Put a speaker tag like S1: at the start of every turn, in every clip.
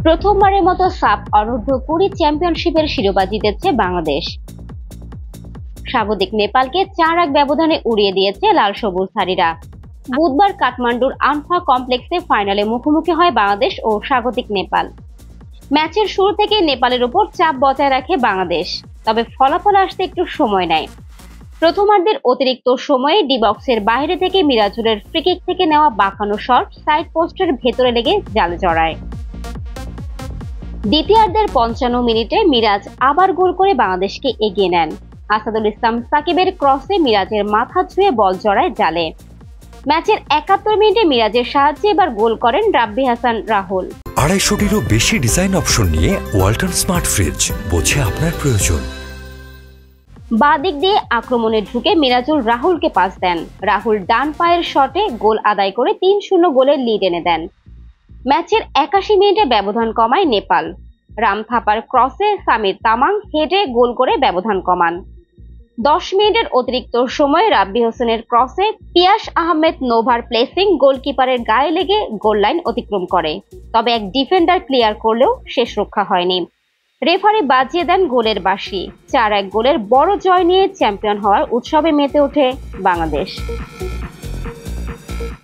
S1: প্রথমবারের মতো সাফ অনূর্ধ্ব-20 চ্যাম্পিয়নশিপের শিরোপা জিতেছে বাংলাদেশ। স্বাগতিক নেপালকে 4-1 ব্যবধানে উড়িয়ে দিয়েছে লাল সবুজধারীরা। বুধবার কাঠমান্ডুর আনফা কমপ্লেক্সে ফাইনালে মুখোমুখি হয় বাংলাদেশ ও স্বাগতিক নেপাল। ম্যাচের শুরু থেকে নেপালের উপর চাপ বজায় রাখে বাংলাদেশ, তবে ফলাফল আসতে একটু সময় নেয়। প্রথমার্ধের অতিরিক্ত সময়ে ডি বক্সের বাইরে থেকে মিরাজুলের ফ্রিকিক থেকে নেওয়া বাঁকানো শট সাইড পোস্টের ভেতরে লেগে জালে জড়ায়। দ্বিতীয়ার্ধের 55 মিনিটে মিরাজ আবার গোল করে বাংলাদেশকে এগিয়ে নেন। আসাদুল ইসলাম সাকিবের ক্রসে মিরাজের মাথা ছুঁয়ে বল জড়ায় জালে। ম্যাচের 71 মিনিটে মিরাজের সাহায্যে এবার গোল করেন রাব্বি হাসান রাহুল।
S2: 250-টিরও বেশি ডিজাইন অপশন নিয়ে ওয়ালটন স্মার্ট ফ্রিজ, বোঝে আপনার প্রয়োজন।
S1: বাঁ দিক দিয়ে আক্রমণে ঢুকে মিরাজুল রাহুলকে পাস দেন। রাহুল ডান পায়ের শটে গোল আদায় করে 3-0 গোলের লিড এনে দেন। ম্যাচের 81 মিনিটে ব্যবধান কমায় নেপাল। রাম থাপার ক্রসে সামির তামাং হেডে গোল করে ব্যবধান কমান। 10 মিনিটের অতিরিক্ত সময়ে রাব্বি হোসেনের ক্রসে পিয়াস আহমেদ নোভার প্লেসিং গোলকিপারের গায়ে লেগে গোল লাইন অতিক্রম করে, তবে এক ডিফেন্ডার ক্লিয়ার করলেও শেষ রক্ষা হয়নি। রেফারি বাজিয়ে দেন গোলের বাঁশি। 4-1 গোলের বড় জয় নিয়ে চ্যাম্পিয়ন হওয়ার উৎসবে মেতে ওঠে বাংলাদেশ।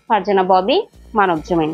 S1: ফারজানা ববি, মানবজমিন।